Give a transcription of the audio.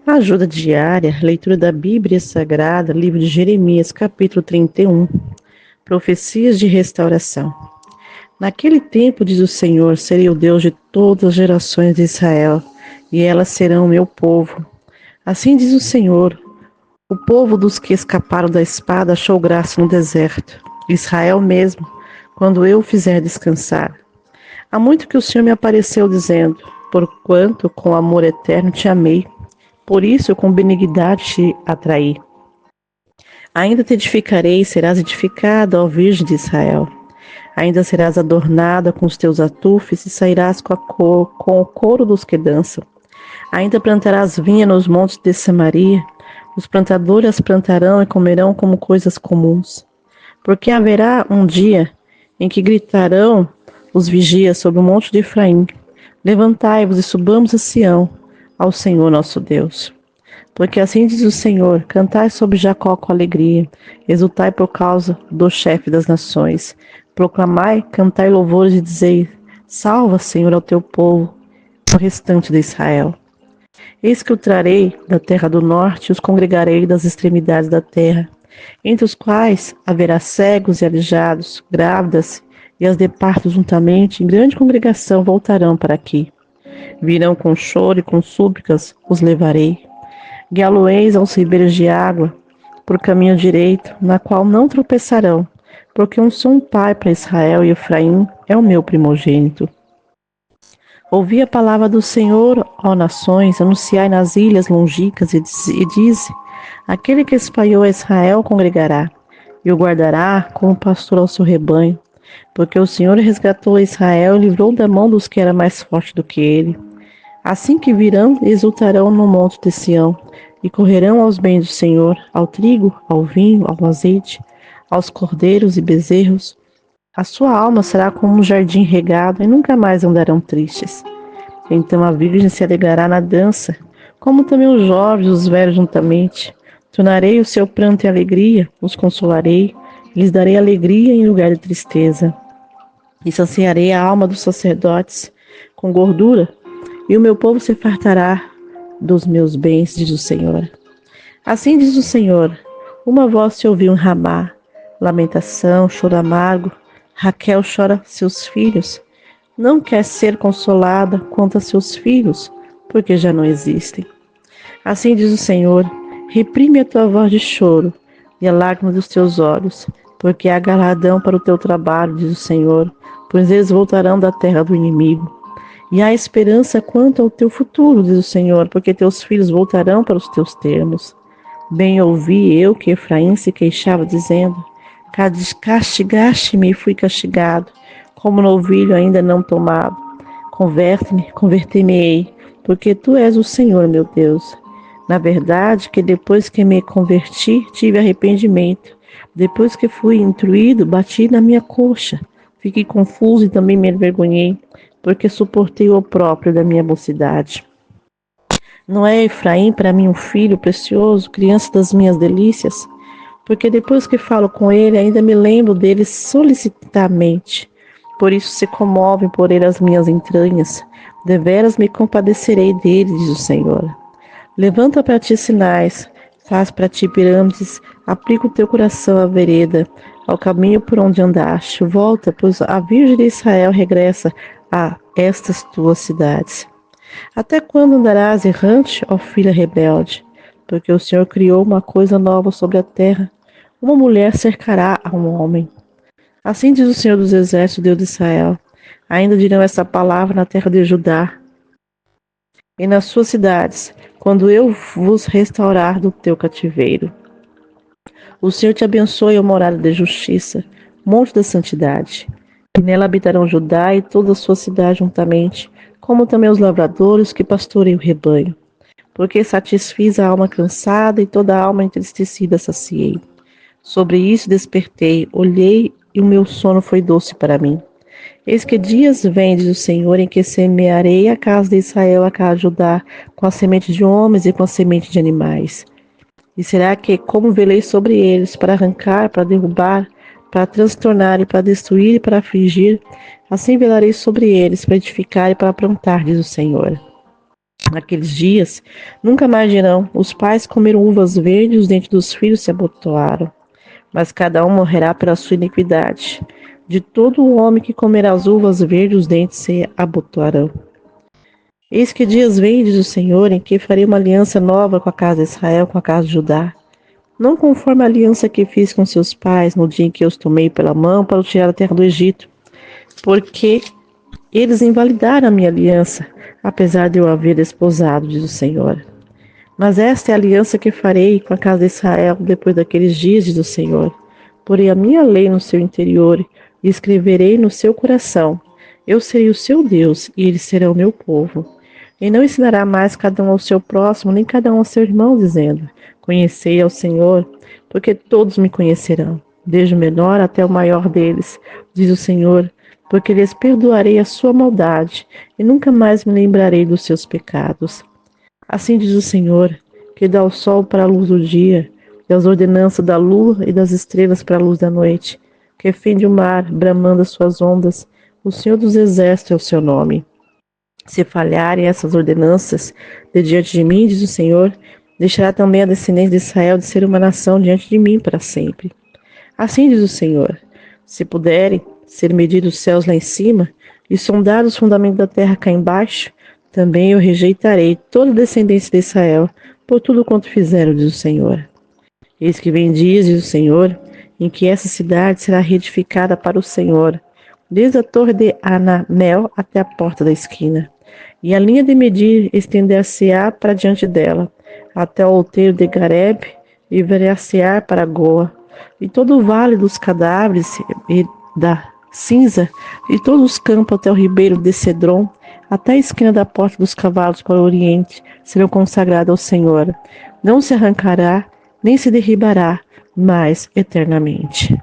Ajuda diária, leitura da Bíblia Sagrada, livro de Jeremias, capítulo 31. Profecias de restauração. Naquele tempo, diz o Senhor, serei o Deus de todas as gerações de Israel, e elas serão meu povo. Assim diz o Senhor, o povo dos que escaparam da espada achou graça no deserto. Israel mesmo, quando eu o fizer descansar. Há muito que o Senhor me apareceu dizendo, porquanto com amor eterno te amei, por isso eu com benignidade te atraí. Ainda te edificarei, serás edificada, ó Virgem de Israel. Ainda serás adornada com os teus atufes e sairás com o coro dos que dançam. Ainda plantarás vinha nos montes de Samaria. Os plantadores as plantarão e comerão como coisas comuns. Porque haverá um dia em que gritarão os vigias sobre o monte de Efraim: levantai-vos e subamos a Sião, ao Senhor nosso Deus. Porque assim diz o Senhor: cantai sobre Jacó com alegria, exultai por causa do chefe das nações. Proclamai, cantai louvores e dizei: salva, Senhor, ao teu povo, o restante de Israel. Eis que o trarei da terra do norte e os congregarei das extremidades da terra, entre os quais haverá cegos e aleijados, grávidas e as de parto juntamente, em grande congregação voltarão para aqui. Virão com choro e com súplicas, os levarei. Guiá-lo-eis aos ribeiros de água, por caminho direito, na qual não tropeçarão, porque eu sou um pai para Israel e Efraim é o meu primogênito. Ouvi a palavra do Senhor, ó nações, anunciai nas ilhas longínquas e dize: aquele que espalhou a Israel congregará, e o guardará como pastor ao seu rebanho, porque o Senhor resgatou a Israel e livrou da mão dos que era mais forte do que ele. Assim que virão, exultarão no monte de Sião, e correrão aos bens do Senhor, ao trigo, ao vinho, ao azeite, aos cordeiros e bezerros. A sua alma será como um jardim regado, e nunca mais andarão tristes. Então a virgem se alegrará na dança, como também os jovens e os velhos juntamente. Tornarei o seu pranto em alegria, os consolarei, lhes darei alegria em lugar de tristeza. E saciarei a alma dos sacerdotes com gordura, e o meu povo se fartará dos meus bens, diz o Senhor. Assim diz o Senhor: uma voz se ouviu em Ramá, lamentação, choro amargo. Raquel chora seus filhos. Não quer ser consolada quanto a seus filhos, porque já não existem. Assim diz o Senhor: reprime a tua voz de choro e a lágrima dos teus olhos, porque há galardão para o teu trabalho, diz o Senhor, pois eles voltarão da terra do inimigo. E há esperança quanto ao teu futuro, diz o Senhor, porque teus filhos voltarão para os teus termos. Bem ouvi eu que Efraim se queixava, dizendo: castigaste-me e fui castigado, como novilho ainda não tomado. Converter-me-ei, porque tu és o Senhor meu Deus. Na verdade, que depois que me converti, tive arrependimento. Depois que fui instruído, bati na minha coxa. Fiquei confuso e também me envergonhei, porque suportei o opróbrio da minha mocidade. Não é Efraim para mim um filho precioso, criança das minhas delícias? Porque depois que falo com ele, ainda me lembro dele solicitamente. Por isso se comovem por ele as minhas entranhas. Deveras me compadecerei dele, diz o Senhor. Levanta para ti sinais, faz para ti pirâmides, aplica o teu coração à vereda, ao caminho por onde andaste. Volta, pois a Virgem de Israel regressa a estas tuas cidades. Até quando andarás errante, ó filha rebelde? Porque o Senhor criou uma coisa nova sobre a terra. Uma mulher cercará a um homem. Assim diz o Senhor dos Exércitos, Deus de Israel. Ainda dirão essa palavra na terra de Judá e nas suas cidades, quando eu vos restaurar do teu cativeiro. O Senhor te abençoe, ó morada de justiça, monte da santidade. E nela habitarão Judá e toda a sua cidade juntamente, como também os lavradores que pastoreiam o rebanho. Porque satisfiz a alma cansada e toda a alma entristecida saciei. Sobre isso despertei, olhei e o meu sono foi doce para mim. Eis que dias vem, diz o Senhor, em que semearei a casa de Israel, a casa de Judá, com a semente de homens e com a semente de animais. E será que, como velei sobre eles, para arrancar, para derrubar, para transtornar e para destruir e para afligir, assim velarei sobre eles, para edificar e para plantar, diz o Senhor. Naqueles dias, nunca mais dirão: os pais comeram uvas verdes, os dentes dos filhos se abotoaram. Mas cada um morrerá pela sua iniquidade. De todo o homem que comerá as uvas verdes, os dentes se abotoarão. Eis que dias vem, diz o Senhor, em que farei uma aliança nova com a casa de Israel, com a casa de Judá. Não conforme a aliança que fiz com seus pais no dia em que os tomei pela mão para os tirar da terra do Egito, porque eles invalidaram a minha aliança, apesar de eu haver desposado, diz o Senhor. Mas esta é a aliança que farei com a casa de Israel depois daqueles dias, diz o Senhor. Porei a minha lei no seu interior e escreverei no seu coração. Eu serei o seu Deus e eles serão o meu povo. E não ensinará mais cada um ao seu próximo, nem cada um ao seu irmão, dizendo: conhecei ao Senhor, porque todos me conhecerão, desde o menor até o maior deles, diz o Senhor, porque lhes perdoarei a sua maldade e nunca mais me lembrarei dos seus pecados. Assim diz o Senhor, que dá o sol para a luz do dia, e as ordenanças da lua e das estrelas para a luz da noite, que fende o mar, bramando as suas ondas, o Senhor dos exércitos é o seu nome. Se falharem essas ordenanças de diante de mim, diz o Senhor, deixará também a descendência de Israel de ser uma nação diante de mim para sempre. Assim diz o Senhor, se puderem ser medidos os céus lá em cima e sondados os fundamentos da terra cá embaixo, também eu rejeitarei toda a descendência de Israel por tudo quanto fizeram, diz o Senhor. Eis que vem dias, diz o Senhor, em que essa cidade será reedificada para o Senhor, desde a torre de Ananel até a porta da esquina. E a linha de medir estender-se-á para diante dela, até o outeiro de Gareb, e ver-se-á para Goa. E todo o vale dos cadáveres e da cinza, e todos os campos até o ribeiro de Cedron, até a esquina da porta dos cavalos para o oriente, serão consagrados ao Senhor. Não se arrancará, nem se derribará, mas eternamente.